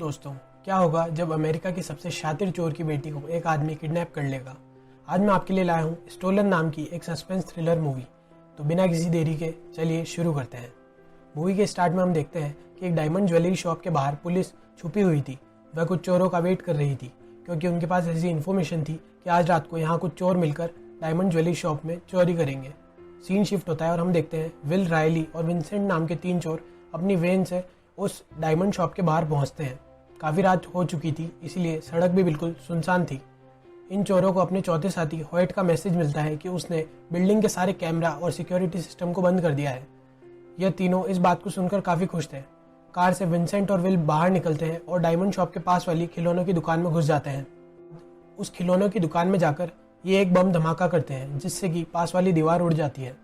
दोस्तों, क्या होगा जब अमेरिका की सबसे शातिर चोर की बेटी को एक आदमी किडनैप कर लेगा। आज मैं आपके लिए लाया हूँ स्टोलन नाम की एक सस्पेंस थ्रिलर मूवी। तो बिना किसी देरी के चलिए शुरू करते हैं। मूवी के स्टार्ट में हम देखते हैं कि एक डायमंड ज्वेलरी शॉप के बाहर पुलिस छुपी हुई थी। वह कुछ चोरों का वेट कर रही थी क्योंकि उनके पास ऐसी इन्फॉर्मेशन थी कि आज रात को यहाँ कुछ चोर मिलकर डायमंड ज्वेलरी शॉप में चोरी करेंगे। सीन शिफ्ट होता है और हम देखते हैं विल, रायली और विंसेंट नाम के 3 चोर अपनी वेन से उस डायमंड शॉप के बाहर पहुंचते हैं। काफ़ी रात हो चुकी थी, इसीलिए सड़क भी बिल्कुल सुनसान थी। इन चोरों को अपने चौथे साथी हॉयट का मैसेज मिलता है कि उसने बिल्डिंग के सारे कैमरा और सिक्योरिटी सिस्टम को बंद कर दिया है। यह तीनों इस बात को सुनकर काफ़ी खुश थे। कार से विंसेंट और विल बाहर निकलते हैं और डायमंड शॉप के पास वाली खिलौनों की दुकान में घुस जाते हैं। उस खिलौनों की दुकान में जाकर ये एक बम धमाका करते हैं जिससे कि पास वाली दीवार उड़ जाती है।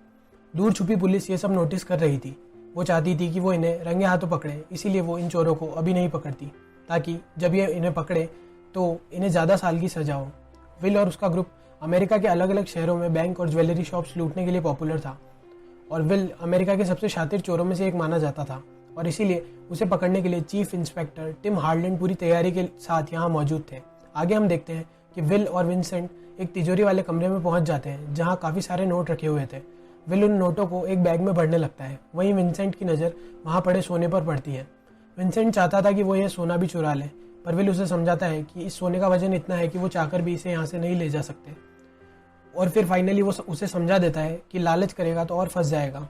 दूर छुपी पुलिस ये सब नोटिस कर रही थी। वो चाहती थी कि वो इन्हें रंगे हाथों पकड़े, इसीलिए वो इन चोरों को अभी नहीं पकड़ती ताकि जब ये इन्हें पकड़े तो इन्हें ज़्यादा साल की सजा हो। विल और उसका ग्रुप अमेरिका के अलग अलग शहरों में बैंक और ज्वेलरी शॉप्स लूटने के लिए पॉपुलर था और विल अमेरिका के सबसे शातिर चोरों में से एक माना जाता था और इसीलिए उसे पकड़ने के लिए चीफ इंस्पेक्टर टिम हार्लैंड पूरी तैयारी के साथ यहाँ मौजूद थे। आगे हम देखते हैं कि विल और विंसेंट एक तिजोरी वाले कमरे में पहुंच जाते हैं जहाँ काफ़ी सारे नोट रखे हुए थे। विल उन नोटों को एक बैग में भरने लगता है। वहीं विंसेंट की नज़र वहाँ पड़े सोने पर पड़ती है। विंसेंट चाहता था कि वो यह सोना भी चुरा ले, पर विल उसे समझाता है कि इस सोने का वजन इतना है कि वो चाहकर भी इसे यहाँ से नहीं ले जा सकते। और फिर फाइनली वो उसे समझा देता है कि लालच करेगा तो और फंस जाएगा।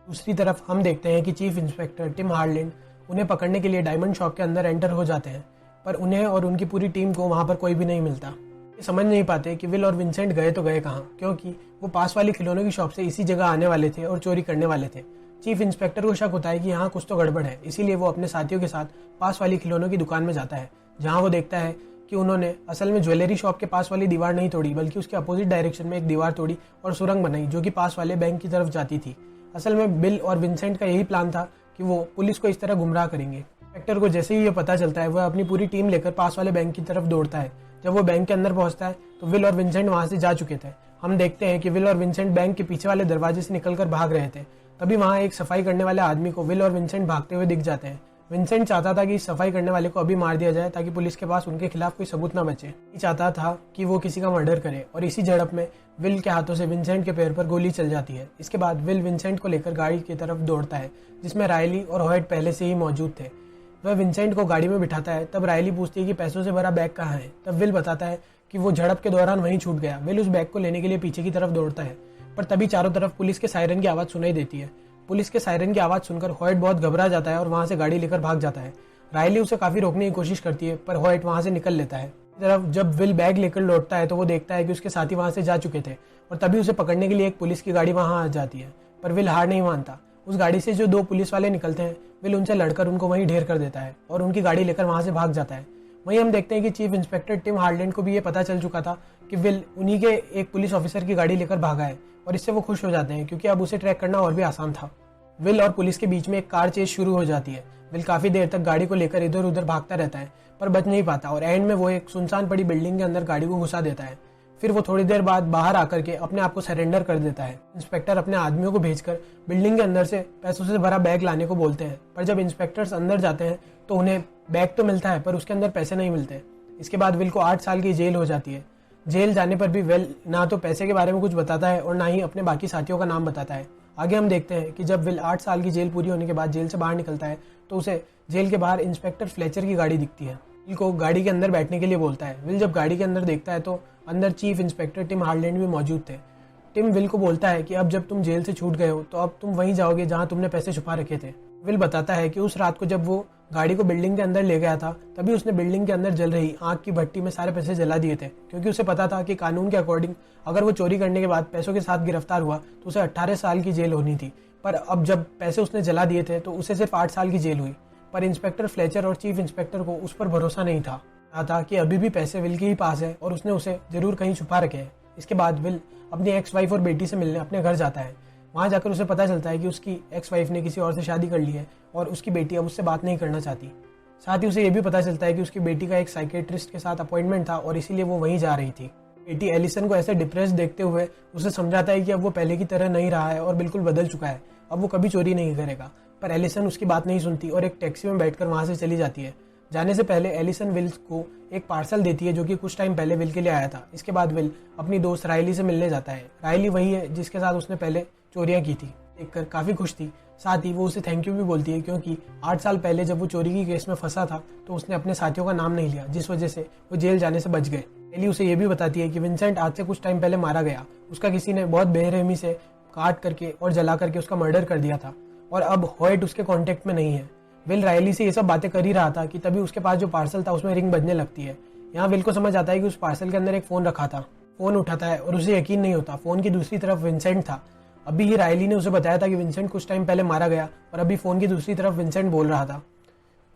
दूसरी तरफ हम देखते हैं कि चीफ इंस्पेक्टर टिम हार्लैंड उन्हें पकड़ने के लिए डायमंड शॉप के अंदर एंटर हो जाते हैं, पर उन्हें और उनकी पूरी टीम को वहाँ पर कोई भी नहीं मिलता। ये समझ नहीं पाते कि विल और विंसेंट गए तो गए कहाँ, क्योंकि वो पास वाली खिलौनों की शॉप से इसी जगह आने वाले थे और चोरी करने वाले थे। चीफ इंस्पेक्टर को शक होता है कि यहाँ कुछ तो गड़बड़ है, इसीलिए वो अपने साथियों के साथ पास वाली खिलौनों की दुकान में जाता है, जहाँ वो देखता है कि उन्होंने असल में ज्वेलरी शॉप के पास वाली दीवार नहीं तोड़ी बल्कि उसके अपोजिट डायरेक्शन में एक दीवार तोड़ी और सुरंग बनाई जो कि पास वाले बैंक की तरफ जाती थी। असल में बिल और विंसेंट का यही प्लान था कि वो पुलिस को इस तरह गुमराह करेंगे। इंस्पेक्टर को जैसे ही ये पता चलता है वह अपनी पूरी टीम लेकर पास वाले बैंक की तरफ दौड़ता है। जब वो बैंक के अंदर पहुंचता है तो विल और विंसेंट वहां से जा चुके थे। हम देखते हैं कि विल और विंसेंट बैंक के पीछे वाले दरवाजे से निकलकर भाग रहे थे। तभी वहां एक सफाई करने वाले आदमी को विल और विंसेंट भागते हुए दिख जाते हैं। विंसेंट चाहता था कि इस सफाई करने वाले को अभी मार दिया जाए ताकि पुलिस के पास उनके खिलाफ कोई सबूत ना बचे। ये चाहता था कि वो किसी का मर्डर करे और इसी झड़प में विल के हाथों से विंसेंट के पैर पर गोली चल जाती है। इसके बाद विल विंसेंट को लेकर गाड़ी की तरफ दौड़ता है जिसमें रायली और हॉयट पहले से ही मौजूद थे। वह विंसेंट को गाड़ी में बिठाता है। तब रायली पूछती है कि पैसों से भरा बैग कहाँ है। तब विल बताता है कि वो झड़प के दौरान वहीं छूट गया। विल उस बैग को लेने के लिए पीछे की तरफ दौड़ता है, पर तभी चारों तरफ पुलिस के सायरन की आवाज़ सुनाई देती है। पुलिस के सायरन की आवाज़ सुनकर हॉयट बहुत घबरा जाता है और वहां से गाड़ी लेकर भाग जाता है। रायली उसे काफ़ी रोकने की कोशिश करती है, पर हॉयट वहां से निकल लेता है। तरफ जब विल बैग लेकर लौटता है तो वो देखता है कि उसके साथी वहां से जा चुके थे और तभी उसे पकड़ने के लिए एक पुलिस की गाड़ी वहां आ जाती है, पर विल हार नहीं मानता। उस गाड़ी से जो 2 पुलिस वाले निकलते हैं, विल उनसे लड़कर उनको वहीं ढेर कर देता है और उनकी गाड़ी लेकर वहां से भाग जाता है। वहीं हम देखते हैं कि चीफ इंस्पेक्टर टिम हार्लैंड को भी ये पता चल चुका था कि विल उन्हीं के एक पुलिस ऑफिसर की गाड़ी लेकर भागा है और इससे वो खुश हो जाते हैं क्योंकि अब उसे ट्रैक करना और भी आसान था। विल और पुलिस के बीच में एक कार चेज शुरू हो जाती है। विल काफी देर तक गाड़ी को लेकर इधर उधर भागता रहता है पर बच नहीं पाता और एंड में वो एक सुनसान पड़ी बिल्डिंग के अंदर गाड़ी को घुसा देता है। फिर वो थोड़ी देर बाद बाहर आकर के अपने आप को सरेंडर कर देता है। इंस्पेक्टर अपने आदमियों को भेजकर बिल्डिंग के अंदर से पैसों से भरा बैग लाने को बोलते हैं, पर जब इंस्पेक्टर्स अंदर जाते हैं तो उन्हें बैग तो मिलता है पर उसके अंदर पैसे नहीं मिलते। इसके बाद विल को 8 साल की जेल हो जाती है। जेल जाने पर भी विल ना तो पैसे के बारे में कुछ बताता है और ना ही अपने बाकी साथियों का नाम बताता है। आगे हम देखते हैं कि जब विल 8 साल की जेल पूरी होने के बाद जेल से बाहर निकलता है तो उसे जेल के बाहर इंस्पेक्टर फ्लेचर की गाड़ी दिखती है। विल को गाड़ी के अंदर बैठने के लिए बोलता है। विल जब गाड़ी के अंदर देखता है तो अंदर चीफ इंस्पेक्टर टिम हार्लैंड भी मौजूद थे। टिम विल को बोलता है कि अब जब तुम जेल से छूट गए हो तो अब तुम वहीं जाओगे जहां तुमने पैसे छुपा रखे थे। विल बताता है कि उस रात को जब वो गाड़ी को बिल्डिंग के अंदर ले गया था तभी उसने बिल्डिंग के अंदर जल रही आग की भट्टी में सारे पैसे जला दिए थे, क्योंकि उसे पता था कि कानून के अकॉर्डिंग अगर वो चोरी करने के बाद पैसों के साथ गिरफ्तार हुआ तो उसे 18 साल की जेल होनी थी। पर अब जब पैसे उसने जला दिए थे तो उसे सिर्फ 8 साल की जेल हुई। पर इंस्पेक्टर फ्लेचर और चीफ इंस्पेक्टर को उस पर भरोसा नहीं था कि अभी भी पैसे विल के ही पास है और उसने उसे जरूर कहीं छुपा रखे हैं। इसके बाद विल अपनी एक्स वाइफ और बेटी से मिलने अपने घर जाता है। वहां जाकर उसे पता चलता है कि उसकी एक्स वाइफ ने किसी और से शादी कर ली है और उसकी बेटी अब उससे बात नहीं करना चाहती। साथ ही उसे यह भी पता चलता है कि उसकी बेटी का एक साइकेट्रिस्ट के साथ अपॉइंटमेंट था और इसीलिए वो वहीं जा रही थी। बेटी एलिसन को ऐसे डिप्रेस देखते हुए उसे समझाता है कि अब वो पहले की तरह नहीं रहा है और बिल्कुल बदल चुका है, अब वो कभी चोरी नहीं करेगा। पर एलिसन उसकी बात नहीं सुनती और एक टैक्सी में बैठकर वहां से चली जाती है। जाने से पहले एलिसन विल को एक पार्सल देती है जो कि कुछ टाइम पहले विल के लिए आया था। इसके बाद विल अपनी दोस्त रायली से मिलने जाता है। रायली वही है जिसके साथ उसने पहले चोरियां की थी। देखकर काफी खुश थी, साथ ही वो उसे थैंक यू भी बोलती है क्योंकि 8 साल पहले जब वो चोरी की केस में फंसा था तो उसने अपने साथियों का नाम नहीं लिया, जिस वजह से वो जेल जाने से बच गए। एली उसे ये भी बताती है कि विंसेंट आज से कुछ टाइम पहले मारा गया। उसका किसी ने बहुत बेरहमी से काट करके और जला करके उसका मर्डर कर दिया था और अब हॉयट उसके कांटेक्ट में नहीं है। विल रायली से ये सब बातें कर ही रहा था कि तभी उसके पास जो पार्सल था उसमें रिंग बजने लगती है। यहाँ विल को समझ आता है कि उस पार्सल के अंदर एक फोन रखा था। फोन उठाता है और उसे यकीन नहीं होता, फोन की दूसरी तरफ विंसेंट था। अभी ही रायली ने उसे बताया था कि विंसेंट कुछ टाइम पहले मारा गया और अभी फोन की दूसरी तरफ विंसेंट बोल रहा था।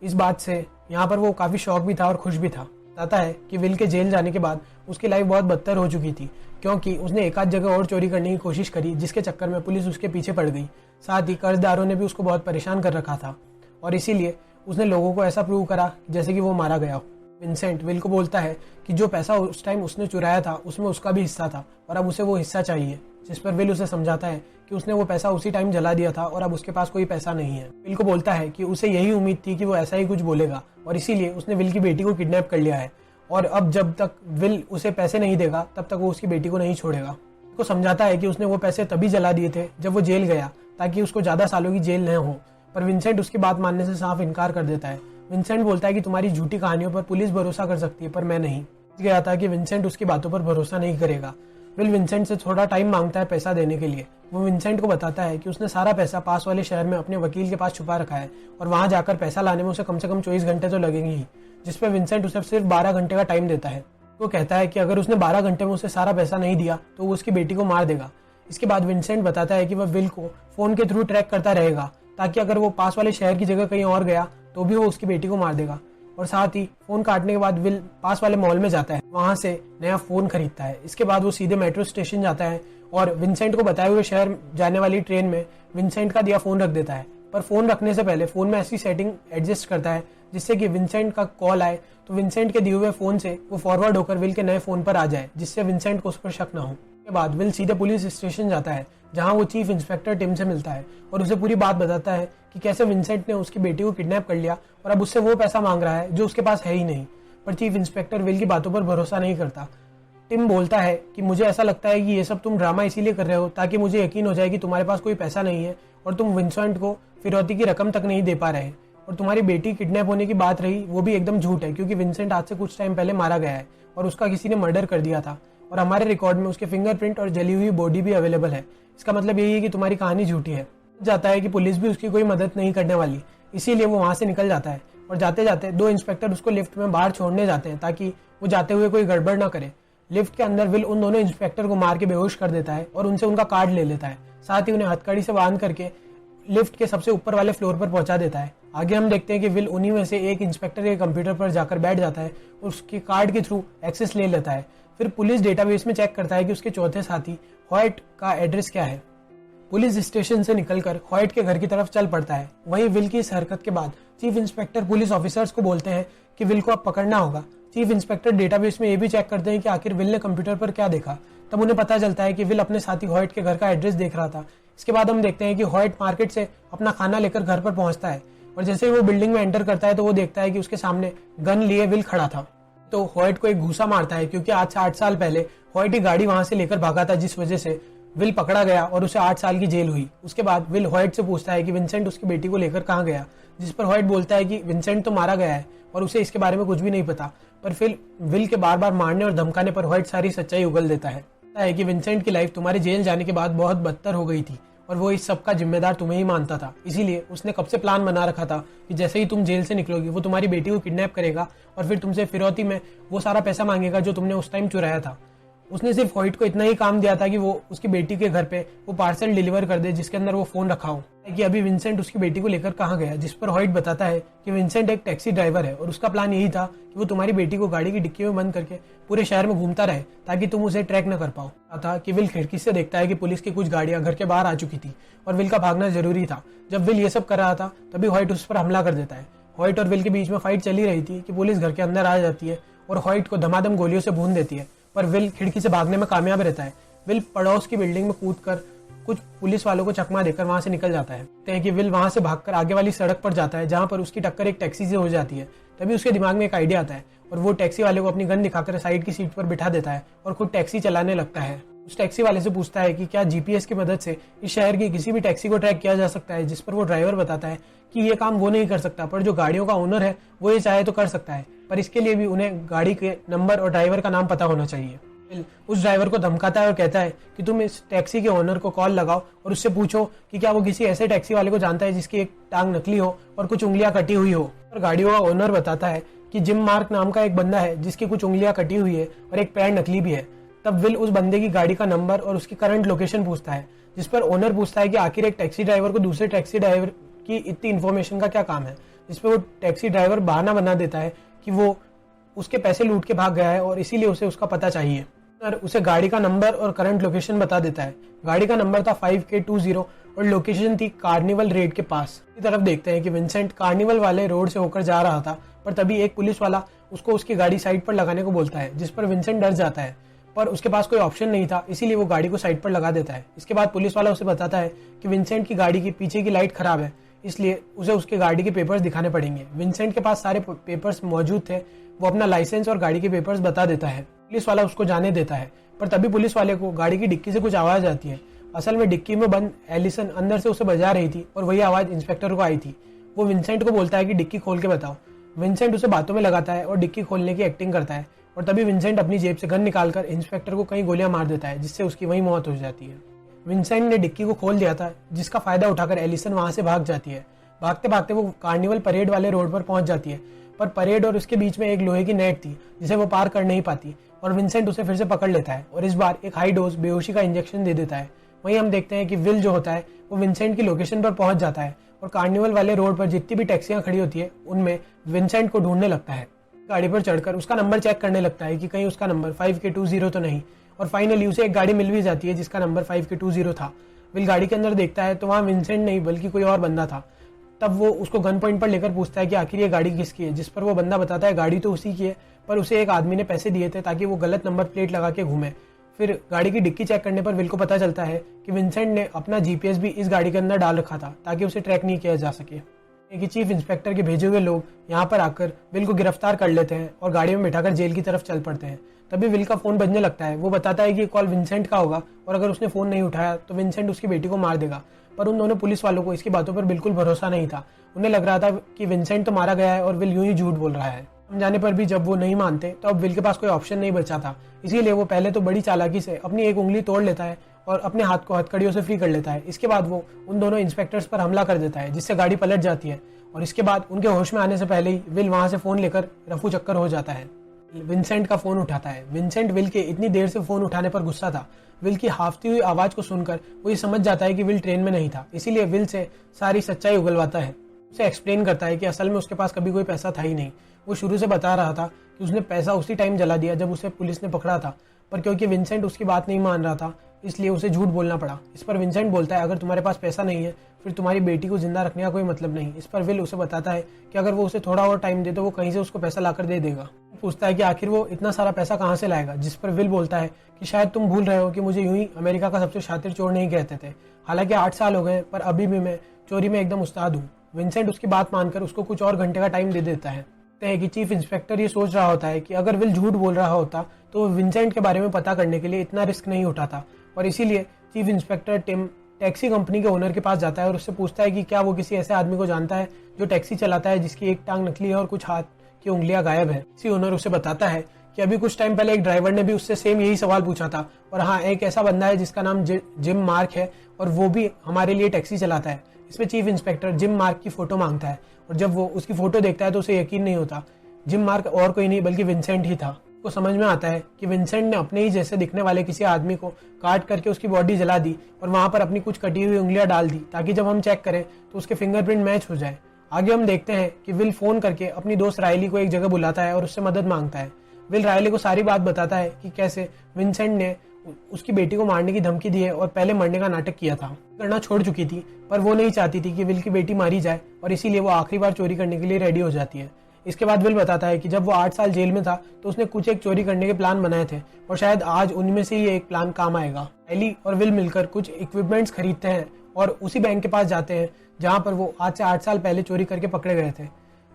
इस बात से यहाँ पर वो काफी शॉक भी था और खुश भी था। बताता है कि विल के जेल जाने के बाद उसकी लाइफ बहुत बदतर हो चुकी थी क्योंकि उसने एक आध जगह और चोरी करने की कोशिश करी, जिसके चक्कर में पुलिस उसके पीछे पड़ गई। साथ ही कर्जदारों ने भी उसको बहुत परेशान कर रखा था और इसीलिए उसने लोगों को ऐसा प्रूव करा जैसे कि वो मारा गया हो। विंसेंट विल को बोलता है कि जो पैसा उस टाइम उसने चुराया था उसमें उसका भी हिस्सा था और अब उसे वो हिस्सा चाहिए, जिस पर विल उसे समझाता है कि उसने वो पैसा उसी टाइम जला दिया था और अब उसके पास कोई पैसा नहीं है। विल को बोलता है कि उसे यही उम्मीद थी कि वो ऐसा ही कुछ बोलेगा और इसीलिए उसने विल की बेटी को किडनैप कर लिया है और अब जब तक विल उसे पैसे नहीं देगा तब तक वो उसकी बेटी को नहीं छोड़ेगा। उसको समझाता है कि उसने वो पैसे तभी जला दिए थे जब वो जेल गया ताकि उसको ज्यादा सालों की जेल न हो, पर विंसेंट उसकी बात मानने से साफ इनकार कर देता है। विंसेंट बोलता है कि तुम्हारी झूठी कहानियों पर पुलिस भरोसा कर सकती है पर मैं नहीं। गया था कि विंसेंट उसकी बातों पर भरोसा नहीं करेगा। विल विंसेंट से थोड़ा टाइम मांगता है पैसा देने के लिए। वो विंसेंट को बताता है कि उसने सारा पैसा पास वाले शहर में अपने वकील के पास छुपा रखा है और वहां जाकर पैसा लाने में उसे कम से कम 24 घंटे तो लगेंगे ही, जिस पर विंसेंट उसे सिर्फ 12 घंटे का टाइम देता है। वो कहता है कि अगर उसने 12 घंटे में उसे सारा पैसा नहीं दिया तो वो उसकी बेटी को मार देगा। इसके बाद विंसेंट बताता है कि वह विल को फोन के थ्रू ट्रैक करता रहेगा ताकि अगर वो पास वाले शहर की जगह कहीं और गया तो भी वो उसकी बेटी को मार देगा। और साथ ही फोन काटने के बाद विल पास वाले मॉल में जाता है, वहां से नया फोन खरीदता है। इसके बाद वो सीधे मेट्रो स्टेशन जाता है और विंसेंट को बताए हुए शहर जाने वाली ट्रेन में विंसेंट का दिया फोन रख देता है, पर फोन रखने से पहले फोन में ऐसी सेटिंग एडजस्ट करता है जिससे कि विंसेंट का कॉल आए तो विंसेंट के दिए हुए फोन से वो फॉरवर्ड होकर विल के नए फोन पर आ जाए, जिससे विंसेंट को उस पर शक न हो। के बाद विल सीधे पुलिस स्टेशन जाता है जहां वो चीफ इंस्पेक्टर टिम से मिलता है और उसे पूरी बात बताता है कि कैसे विंसेंट ने उसकी बेटी को किडनैप कर लिया और अब उससे वो पैसा मांग रहा है जो उसके पास है ही नहीं। पर चीफ इंस्पेक्टर विल की बातों पर भरोसा नहीं करता। टिम बोलता है कि मुझे ऐसा लगता है कि ये सब तुम ड्रामा इसीलिए कर रहे हो ताकि मुझे यकीन हो जाए कि तुम्हारे पास कोई पैसा नहीं है और तुम विंसेंट को फिरौती की रकम तक नहीं दे पा रहे। और तुम्हारी बेटी किडनैप होने की बात रही वो भी एकदम झूठ है क्योंकि विंसेंट आज से कुछ टाइम पहले मारा गया है और उसका किसी ने मर्डर कर दिया था और हमारे रिकॉर्ड में उसके फिंगरप्रिंट और जली हुई बॉडी भी अवेलेबल है। इसका मतलब यही है कि तुम्हारी कहानी झूठी है। जाता है कि पुलिस भी उसकी कोई मदद नहीं करने वाली, इसीलिए वो वहां से निकल जाता है और जाते जाते 2 इंस्पेक्टर उसको लिफ्ट में बाहर छोड़ने जाते हैं ताकि वो जाते हुए कोई गड़बड़ ना करे। लिफ्ट के अंदर विल उन दोनों इंस्पेक्टर को मार के बेहोश कर देता है और उनसे उनका कार्ड ले लेता है। साथ ही उन्हें हथकड़ी से बांध करके लिफ्ट के सबसे ऊपर वाले फ्लोर पर पहुंचा देता है। आगे हम देखते हैं कि विल उन्हीं में से एक इंस्पेक्टर के कंप्यूटर पर जाकर बैठ जाता है और उसके कार्ड के थ्रू एक्सेस ले लेता है। फिर पुलिस डेटाबेस में चेक करता है कि उसके चौथे साथी हॉयट का एड्रेस क्या है। पुलिस स्टेशन से निकलकर हॉयट के घर की तरफ चल पड़ता है। वहीं विल की इस हरकत के बाद चीफ इंस्पेक्टर पुलिस ऑफिसर्स को बोलते हैं कि विल को अब पकड़ना होगा। चीफ इंस्पेक्टर डेटाबेस में ये भी चेक करते हैं कि आखिर विल ने कंप्यूटर पर क्या देखा। तब उन्हें पता चलता है कि विल अपने साथी हॉयट के घर का एड्रेस देख रहा था। इसके बाद हम देखते हैं कि हॉयट मार्केट से अपना खाना लेकर घर पर पहुंचता है और जैसे ही वो बिल्डिंग में एंटर करता है तो वो देखता है कि उसके सामने गन लिए विल खड़ा था। तो हॉयट को एक घूसा मारता है क्योंकि आज से 8 साल पहले हॉयट ही गाड़ी वहां से लेकर भागा था, जिस वजह से विल पकड़ा गया और उसे 8 साल की जेल हुई। उसके बाद विल हॉयट से पूछता है कि विंसेंट उसकी बेटी को लेकर कहाँ गया, जिस पर हॉयट बोलता है कि विंसेंट तो मारा गया है और उसे इसके बारे में कुछ भी नहीं पता। पर फिर विल के बार बार मारने और धमकाने पर हॉयट सारी सच्चाई उगल देता है कि विंसेंट की लाइफ तुम्हारे जेल जाने के बाद बहुत बदतर हो गई थी और वो इस सब का जिम्मेदार तुम्हें ही मानता था। इसीलिए उसने कब से प्लान बना रखा था कि जैसे ही तुम जेल से निकलोगी वो तुम्हारी बेटी को किडनैप करेगा और फिर तुमसे फिरौती में वो सारा पैसा मांगेगा जो तुमने उस टाइम चुराया था। उसने सिर्फ हॉयट को इतना ही काम दिया था कि वो उसकी बेटी के घर पे वो पार्सल डिलीवर कर दे जिसके अंदर वो फोन रखा हो कि अभी विंसेंट उसकी बेटी को लेकर कहाँ गया, जिस पर हॉयट बताता है कि विंसेंट एक टैक्सी ड्राइवर है और उसका प्लान यही था कि वो तुम्हारी बेटी को गाड़ी की डिक्की में बंद करके पूरे शहर में घूमता रहे ताकि तुम उसे ट्रैक न कर पाओ। था कि विल खिड़की से देखता है कि पुलिस की कुछ गाड़ियां घर के बाहर आ चुकी थी और विल का भागना जरूरी था। जब विल ये सब कर रहा था तभी हॉयट उस पर हमला कर देता है। हॉयट और विल के बीच में फाइट चली रही थी कि पुलिस घर के अंदर आ जाती है और हॉयट को धमाधम गोलियों से भून देती है, पर विल खिड़की से भागने में कामयाब रहता है। विल पड़ोस की बिल्डिंग में कूदकर कुछ पुलिस वालों को चकमा देकर वहां से निकल जाता है। कि विल वहां से भागकर आगे वाली सड़क पर जाता है जहां पर उसकी टक्कर एक टैक्सी से हो जाती है। तभी उसके दिमाग में एक आइडिया आता है और वो टैक्सी वाले को अपनी गन दिखाकर साइड की सीट पर बिठा देता है और खुद टैक्सी चलाने लगता है। उस टैक्सी वाले से पूछता है कि क्या जीपीएस की मदद से इस शहर की किसी भी टैक्सी को ट्रैक किया जा सकता है, जिस पर वो ड्राइवर बताता है कि ये काम वो नहीं कर सकता, पर जो गाड़ियों का ओनर है वो ये चाहे तो कर सकता है, पर इसके लिए भी उन्हें गाड़ी के नंबर और ड्राइवर का नाम पता होना चाहिए। उस ड्राइवर को धमकाता है और कहता है कि तुम इस टैक्सी के ओनर को कॉल लगाओ और उससे पूछो कि क्या वो किसी ऐसे टैक्सी वाले को जानता है जिसकी एक टांग नकली हो और कुछ उंगलियां कटी हुई हो। और गाड़ियों का ओनर बताता है कि जिम मार्क नाम का एक बंदा है जिसकी कुछ उंगलियां कटी हुई है और एक पैर नकली भी है। तब विल उस बंदे की गाड़ी का नंबर और उसकी करंट लोकेशन पूछता है, जिस पर ओनर पूछता है कि आखिर एक टैक्सी ड्राइवर को दूसरे टैक्सी ड्राइवर की इतनी इन्फॉर्मेशन का क्या काम है, जिस पर वो टैक्सी ड्राइवर बहाना बना देता है कि वो उसके पैसे लूट के भाग गया है और इसीलिए उसे उसका पता चाहिए। उसे गाड़ी का नंबर और करंट लोकेशन बता देता है। गाड़ी का नंबर था 5K20 और लोकेशन थी कार्निवल रेड के पास। की तरफ देखते हैं कि विंसेंट कार्निवल वाले रोड से होकर जा रहा था, पर तभी एक पुलिस वाला उसको उसकी गाड़ी साइड पर लगाने को बोलता है, जिस पर विंसेंट डर जाता है, पर उसके पास कोई ऑप्शन नहीं था, इसीलिए वो गाड़ी को साइड पर लगा देता है। इसके बाद पुलिस वाला उसे बताता है कि विंसेंट की गाड़ी की पीछे की लाइट खराब है, इसलिए उसे उसके गाड़ी के पेपर्स दिखाने पड़ेंगे। विंसेंट के पास सारे पेपर्स मौजूद थे, वो अपना लाइसेंस और गाड़ी के पेपर्स बता देता है। पुलिस वाला उसको जाने देता है, पर तभी पुलिस वाले को गाड़ी की डिक्की से कुछ आवाज आती है। असल में डिक्की में बंद एलिसन अंदर से उसे बजा रही थी और वही आवाज इंस्पेक्टर को आई थी। वो विंसेंट को बोलता है कि डिक्की खोल के बताओ। विंसेंट उसे बातों में लगाता है और डिक्की खोलने की एक्टिंग करता है, और तभी विंसेंट अपनी जेब से गन निकालकर इंस्पेक्टर को कई गोलियां मार देता है, जिससे उसकी वही मौत हो जाती है। विंसेंट ने डिक्की को खोल दिया था, जिसका फायदा उठाकर एलिसन वहां से भाग जाती है। भागते भागते वो कार्निवल परेड वाले रोड पर पहुंच जाती है, पर परेड और उसके बीच में एक लोहे की नेट थी जिसे वो पार कर नहीं पाती, और विंसेंट उसे फिर से पकड़ लेता है और इस बार एक हाई डोज बेहोशी का इंजेक्शन दे देता है। वहीं हम देखते हैं कि विल जो होता है वो विंसेंट की लोकेशन पर पहुंच जाता है और कार्निवल वाले रोड पर जितनी भी टैक्सियां खड़ी होती है उनमें विंसेंट को ढूंढने लगता है। गाड़ी पर चढ़कर उसका नंबर चेक करने लगता है कि कहीं उसका नंबर 5K20 तो नहीं, और फाइनली उसे एक गाड़ी मिल भी जाती है जिसका नंबर 5K20 था। विल गाड़ी के अंदर देखता है तो वहां विंसेंट नहीं बल्कि कोई और बंदा था। तब वो उसको गन पॉइंट पर लेकर पूछता है कि आखिर ये गाड़ी किसकी है, जिस पर वो बंदा बताता है गाड़ी तो उसी की है, पर उसे एक आदमी ने पैसे दिए थे ताकि वो गलत नंबर प्लेट लगा के घूमे। फिर गाड़ी की डिक्की चेक करने पर विल को पता चलता है कि विंसेंट ने अपना जीपीएस भी इस गाड़ी के अंदर डाल रखा था ताकि उसे ट्रैक नहीं किया जा सके। कि चीफ इंस्पेक्टर के भेजे हुए लोग यहाँ पर आकर विल को गिरफ्तार कर लेते हैं और गाड़ी में बिठाकर जेल की तरफ चल पड़ते हैं। तभी विल का फोन बजने लगता है। वो बताता है कि कॉल विंसेंट का होगा और अगर उसने फोन नहीं उठाया तो विंसेंट उसकी बेटी को मार देगा, पर उन दोनों पुलिस वालों को इसकी बातों पर बिल्कुल भरोसा नहीं था। उन्हें लग रहा था कि विंसेंट तो मारा गया है और विल यूं ही झूठ बोल रहा है। समझाने पर भी जब वो नहीं मानते तो अब विल के पास कोई ऑप्शन नहीं बचा था, इसीलिए वो पहले तो बड़ी चालाकी से अपनी एक उंगली तोड़ लेता है और अपने हाथ को हथकड़ियों से फ्री कर लेता है। इसके बाद वो उन दोनों इंस्पेक्टर्स पर हमला कर देता है, जिससे गाड़ी पलट जाती है, और इसके बाद उनके होश में आने से पहले ही विल वहां से फोन लेकर रफू चक्कर हो जाता है। विंसेंट का फोन उठाता है। विंसेंट विल के इतनी देर से फोन उठाने पर गुस्सा था। विल की हाफती हुई आवाज को सुनकर वो ये समझ जाता है कि विल ट्रेन में नहीं था, इसीलिए विल से सारी सच्चाई उगलवाता है। उसे एक्सप्लेन करता है कि असल में उसके पास कभी कोई पैसा था ही नहीं। वो शुरू से बता रहा था कि उसने पैसा उसी टाइम जला दिया जब उसे पुलिस ने पकड़ा था, पर क्योंकि विंसेंट उसकी बात नहीं मान रहा था इसलिए उसे झूठ बोलना पड़ा। इस पर विंसेंट बोलता है अगर तुम्हारे पास पैसा नहीं है फिर तुम्हारी बेटी को जिंदा रखने का कोई मतलब नहीं। इस पर विल उसे बताता है कि अगर वो उसे थोड़ा और टाइम दे तो वो कहीं से उसको पैसा लाकर दे देगा। पूछता है कि आखिर वो इतना सारा पैसा कहाँ से लाएगा, जिस पर विल बोलता है कि शायद तुम भूल रहे हो कि मुझे यूं ही अमेरिका का सबसे शातिर चोर नहीं कहते थे। हालांकि 8 साल हो गए पर अभी भी मैं चोरी में एकदम उस्ताद हूँ। विंसेंट उसकी बात मानकर उसको कुछ और घंटे का टाइम दे देता है। कि चीफ इंस्पेक्टर ये सोच रहा होता है कि अगर विल झूठ बोल रहा होता तो वो विंसेंट के बारे में पता करने के लिए इतना रिस्क नहीं उठाता, और इसीलिए chief inspector Tim taxi company के ओनर के पास जाता है और उससे पूछता है कि क्या वो किसी ऐसे आदमी को जानता है जो टैक्सी चलाता है जिसकी एक टांग नकली है और कुछ हाथ की उंगलियां गायब है। इसी ओनर उसे बताता है कि अभी कुछ टाइम पहले एक ड्राइवर ने भी उससे सेम यही सवाल पूछा था, और हाँ एक ऐसा बंदा है जिसका नाम जिम मार्क है और वो भी हमारे लिए टैक्सी चलाता है। इसमें चीफ इंस्पेक्टर जिम मार्क की फोटो मांगता है, और जब वो उसकी फोटो देखता है तो उसे यकीन नहीं होता। जिम मार्क और कोई नहीं बल्कि विंसेंट ही था। को समझ में आता है कि विंसेंट ने अपने ही जैसे दिखने वाले किसी आदमी को काट करके उसकी बॉडी जला दी और वहां पर अपनी कुछ कटी हुई उंगलियां डाल दी ताकि जब हम चेक करें तो उसके फिंगरप्रिंट मैच हो जाए। आगे हम देखते हैं कि विल फोन करके अपनी दोस्त रायली को एक जगह बुलाता है और उससे मदद मांगता है। विल रायली को सारी बात बताता है कि कैसे विंसेंट ने उसकी बेटी को मारने की धमकी दी है और पहले मरने का नाटक किया था। करना छोड़ चुकी थी पर वो नहीं चाहती थी कि विल की बेटी मारी जाए, और इसीलिए वो आखिरी बार चोरी करने के लिए रेडी हो जाती है। इसके बाद विल बताता है कि जब वो 8 साल जेल में था तो उसने कुछ एक चोरी करने के प्लान बनाए थे और शायद आज उनमें से ही एक प्लान काम आएगा। एली और विल मिलकर कुछ इक्विपमेंट्स खरीदते हैं और उसी बैंक के पास जाते हैं जहां पर वो आज से 8 साल पहले चोरी करके पकड़े गए थे।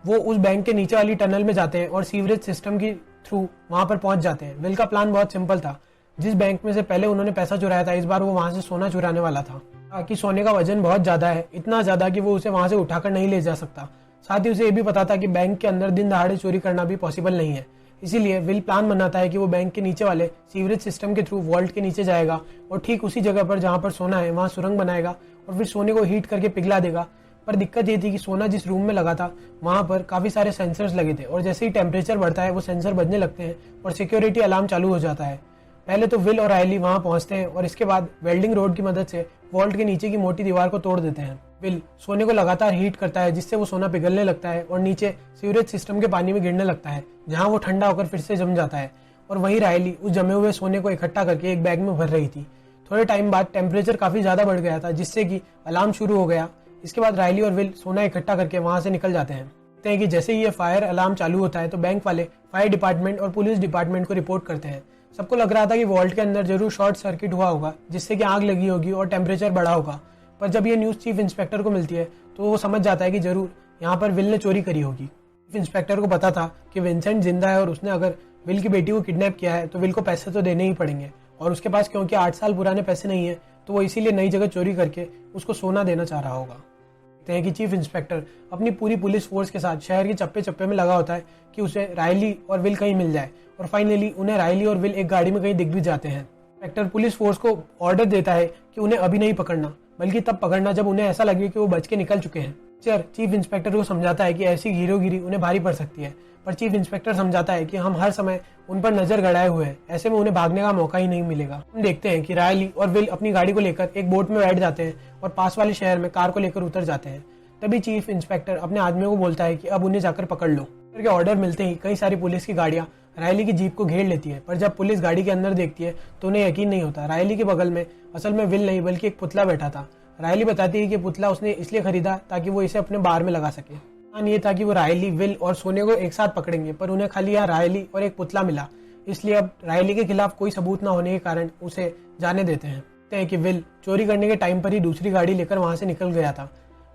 वो उस बैंक के नीचे वाली टनल में जाते हैं और सीवरेज सिस्टम की थ्रू वहां पर पहुंच जाते हैं। विल का प्लान बहुत सिंपल था। जिस बैंक में से पहले उन्होंने पैसा चुराया था, इस बार वो वहां से सोना चुराने वाला था। कि सोने का वजन बहुत ज्यादा है, इतना ज्यादा कि वो उसे वहां से उठाकर नहीं ले जा सकता। साथ ही उसे ये भी पता था कि बैंक के अंदर दिन दहाड़े चोरी करना भी पॉसिबल नहीं है। इसीलिए विल प्लान बनाता है कि वो बैंक के नीचे वाले सीवरेज सिस्टम के थ्रू वॉल्ट के नीचे जाएगा और ठीक उसी जगह पर जहां पर सोना है वहां सुरंग बनाएगा और फिर सोने को हीट करके पिघला देगा। पर दिक्कत ये थी कि सोना जिस रूम में लगा था वहां पर काफी सारे सेंसर्स लगे थे और जैसे ही टेम्परेचर बढ़ता है वो सेंसर बजने लगते हैं और सिक्योरिटी अलार्म चालू हो जाता है। पहले तो विल और रायली वहां पहुंचते हैं और इसके बाद वेल्डिंग रोड की मदद से वॉल्ट के नीचे की मोटी दीवार को तोड़ देते हैं। विल सोने को लगातार हीट करता है जिससे वो सोना पिघलने लगता है और नीचे सीवरेज सिस्टम के पानी में गिरने लगता है, जहां वो ठंडा होकर फिर से जम जाता है। और वहीं रायली उस जमे हुए सोने को इकट्ठा करके एक बैग में भर रही थी। थोड़े टाइम बाद टेम्परेचर काफी ज्यादा बढ़ गया था जिससे कि अलार्म शुरू हो गया। इसके बाद रायली और विल सोना इकट्ठा करके वहां से निकल जाते हैं। देखते हैं कि जैसे ही ये फायर अलार्म चालू होता है तो बैंक वाले फायर डिपार्टमेंट और पुलिस डिपार्टमेंट को रिपोर्ट करते हैं। सबको लग रहा था कि वॉल्ट के अंदर जरूर शॉर्ट सर्किट हुआ होगा जिससे कि आग लगी होगी और टेम्परेचर बढ़ा होगा। पर जब ये न्यूज चीफ इंस्पेक्टर को मिलती है तो वो समझ जाता है कि जरूर यहाँ पर विल ने चोरी करी होगी। चीफ इंस्पेक्टर को पता था कि विंसेंट जिंदा है और उसने अगर विल की बेटी को किडनैप किया है तो विल को पैसे तो देने ही पड़ेंगे और उसके पास क्योंकि 8 साल पुराने पैसे नहीं है तो वो इसीलिए नई जगह चोरी करके उसको सोना देना चाह रहा होगा। देखते हैं कि चीफ इंस्पेक्टर अपनी पूरी पुलिस फोर्स के साथ शहर के चप्पे चप्पे में लगा होता है कि उसे रायली और विल कहीं मिल जाए और फाइनली उन्हें रायली और विल एक गाड़ी में कहीं दिख भी जाते हैं। इंस्पेक्टर पुलिस फोर्स को ऑर्डर देता है कि उन्हें अभी नहीं पकड़ना बल्कि तब पकड़ना जब उन्हें ऐसा लगे कि वो बच के निकल चुके हैं। चीफ इंस्पेक्टर को समझाता है कि ऐसी हीरोगिरी उन्हें भारी पड़ सकती है, पर चीफ इंस्पेक्टर समझाता है कि हम हर समय उन पर नजर गड़ाए हुए हैं, ऐसे में उन्हें भागने का मौका ही नहीं मिलेगा। हम देखते हैं कि रायली और विल अपनी गाड़ी को लेकर एक बोट में बैठ जाते हैं और पास वाले शहर में कार को लेकर उतर जाते हैं। तभी चीफ इंस्पेक्टर अपने आदमियों को बोलता है कि अब उन्हें जाकर पकड़ लो। के ऑर्डर मिलते ही कई सारी पुलिस की गाड़ियां रायली की जीप को घेर लेती है, पर जब पुलिस गाड़ी के अंदर देखती है तो उन्हें यकीन नहीं होता। रायली के बगल में असल में विल नहीं बल्कि एक पुतला बैठा था। रायली बताती है कि पुतला उसने इसलिए खरीदा ताकि वो इसे अपने बार में लगा सके। प्लान ये था कि वो रायली, विल और सोने को एक साथ पकड़ेंगे, पर उन्हें खाली यहाँ रायली और एक पुतला मिला, इसलिए अब रायली के खिलाफ कोई सबूत न होने के कारण उसे जाने देते हैं कि विल चोरी करने के टाइम पर ही दूसरी गाड़ी लेकर वहां से निकल गया था।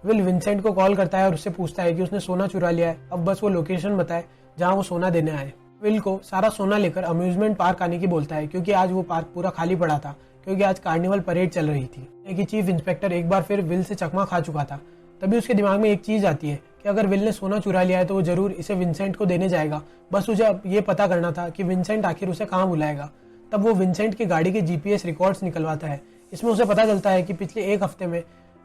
विल विंसेंट को कॉल करता है और उससे पूछता है कि उसने सोना चुरा लिया है, अब बस वो लोकेशन बताए जहां वो सोना देने आए। विल को सारा सोना लेकर अम्यूजमेंट पार्क आने की बोलता है क्योंकि आज वो पार्क पूरा खाली पड़ा था, क्योंकि आज कार्निवल परेड चल रही थी। कि चीफ इंस्पेक्टर एक बार फिर विल से चकमा खा चुका था। तभी उसके दिमाग में एक चीज आती है कि अगर विल ने सोना चुरा लिया है तो वो जरूर इसे विंसेंट को देने जाएगा, बस उसे अब ये पता करना था कि विंसेंट आखिर उसे कहाँ बुलाएगा। तब वो विंसेंट की गाड़ी के जीपीएस रिकॉर्ड्स निकलवाता है। इसमें उसे पता चलता है कि पिछले एक हफ्ते में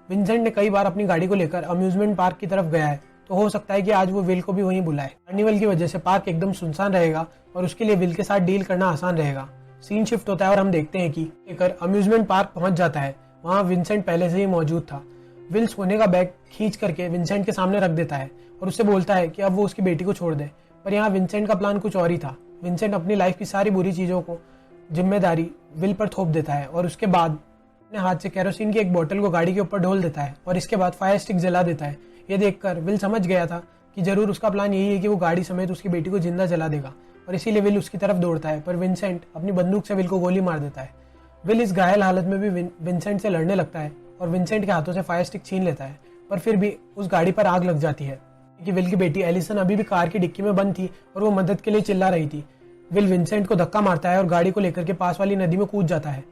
विंसेंट ने कई बार अपनी गाड़ी को लेकर अम्यूजमेंट पार्क की तरफ गया है, तो हो सकता है कि आज वो विल को भी वहीं बुलाए। कार्निवल की वजह से पार्क एकदम सुनसान रहेगा और उसके लिए विल के साथ डील करना आसान रहेगा। सीन शिफ्ट होता है और हम देखते हैं कि लेकर अम्यूजमेंट पार्क पहुंच जाता है। वहां विंसेंट पहले से ही मौजूद था। विल सोने का बैग खींच करके विंसेंट के सामने रख देता है और उससे बोलता है कि अब वो उसकी बेटी को छोड़ दे, पर यहाँ विंसेंट का प्लान कुछ और ही था। विंसेंट अपनी लाइफ की सारी बुरी चीजों को जिम्मेदारी विल पर थोप देता है और उसके बाद अपने हाथ से केरोसिन की एक बोतल को गाड़ी के ऊपर ढोल देता है और इसके बाद फायर स्टिक जला देता है। ये देखकर विल समझ गया था कि जरूर उसका प्लान यही है कि वो गाड़ी समेत उसकी बेटी को जिंदा जला देगा और इसीलिए विल उसकी तरफ दौड़ता है, पर विंसेंट अपनी बंदूक से विल को गोली मार देता है। विल इस घायल हालत में भी विंसेंट से लड़ने लगता है और विंसेंट के हाथों से फायर स्टिक छीन लेता है, पर फिर भी उस गाड़ी पर आग लग जाती है कि विल की बेटी एलिसन अभी भी कार की डिक्की में बंद थी और वो मदद के लिए चिल्ला रही थी। विल विंसेंट को धक्का मारता है और गाड़ी को लेकर के पास वाली नदी में कूद जाता है।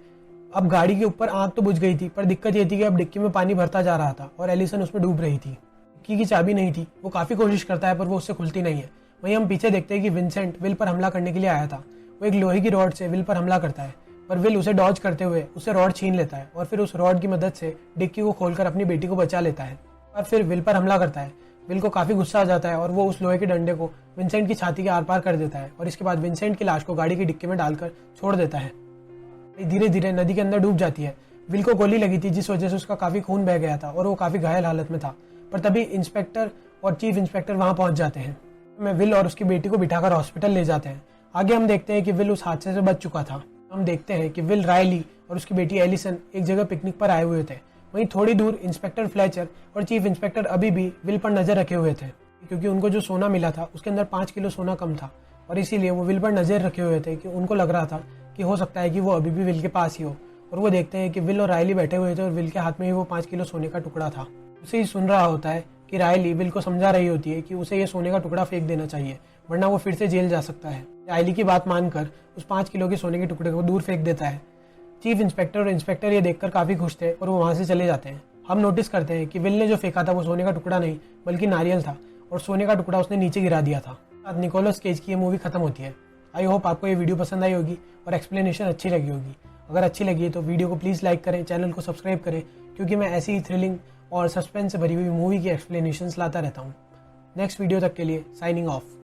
अब गाड़ी के ऊपर आग तो बुझ गई थी, पर दिक्कत ये थी कि अब डिक्की में पानी भरता जा रहा था और एलिसन उसमें डूब रही थी। डिक्की की चाबी नहीं थी। वो काफी कोशिश करता है पर वो उससे खुलती नहीं है। वहीं हम पीछे देखते हैं कि विंसेंट विल पर हमला करने के लिए आया था। वो एक लोहे की रॉड से विल पर हमला करता है, पर विल उसे डॉज करते हुए उसे रॉड छीन लेता है और फिर उस रॉड की मदद से डिक्की को खोलकर अपनी बेटी को बचा लेता है और फिर विल पर हमला करता है। विल को काफी गुस्सा आ जाता है और वो उस लोहे के डंडे को विंसेंट की छाती के आर पार कर देता है और इसके बाद विंसेंट की लाश को गाड़ी की डिक्की में डालकर छोड़ देता है। धीरे धीरे नदी के अंदर डूब जाती है। विल को गोली लगी थी जिस वजह से उसका काफी खून बह गया था और वो काफी घायल हालत में था, पर तभी इंस्पेक्टर और चीफ इंस्पेक्टर वहां पहुंच जाते हैं। में विल और उसकी बेटी को बिठाकर हॉस्पिटल ले जाते हैं। आगे हम देखते हैं कि विल उस हादसे से बच चुका था। हम देखते हैं कि विल, रायली और उसकी बेटी एलिसन एक जगह पिकनिक पर आए हुए थे। वहीं थोड़ी दूर इंस्पेक्टर फ्लेचर और चीफ इंस्पेक्टर अभी भी विल पर नजर रखे हुए थे, क्योंकि उनको जो सोना मिला था उसके अंदर 5 किलो सोना कम था और इसीलिए वो विल पर नजर रखे हुए थे कि उनको लग रहा था कि हो सकता है कि वो अभी भी विल के पास ही हो। और वो देखते हैं कि विल और रायली बैठे हुए थे और विल के हाथ में ही वो 5 किलो सोने का टुकड़ा था। उसे ही सुन रहा होता है कि रायली विल को समझा रही होती है कि उसे ये सोने का टुकड़ा फेंक देना चाहिए, वरना वो फिर से जेल जा सकता है। रायली की बात मानकर उस 5 किलो के सोने के टुकड़े को दूर फेंक देता है। चीफ इंस्पेक्टर और इंस्पेक्टर ये देखकर काफी खुश थे और वो वहां से चले जाते हैं। हम नोटिस करते हैं कि विल ने जो फेंका था वो सोने का टुकड़ा नहीं बल्कि नारियल था और सोने का टुकड़ा उसने नीचे गिरा दिया था। निकोलस केज की ये मूवी खत्म होती है। आई होप आपको ये वीडियो पसंद आई होगी और एक्सप्लेनेशन अच्छी लगी होगी। अगर अच्छी लगी है तो वीडियो को प्लीज़ लाइक करें, चैनल को सब्सक्राइब करें, क्योंकि मैं ऐसी ही थ्रिलिंग और सस्पेंस से भरी हुई मूवी की एक्सप्लेनेशंस लाता रहता हूँ। नेक्स्ट वीडियो तक के लिए साइनिंग ऑफ।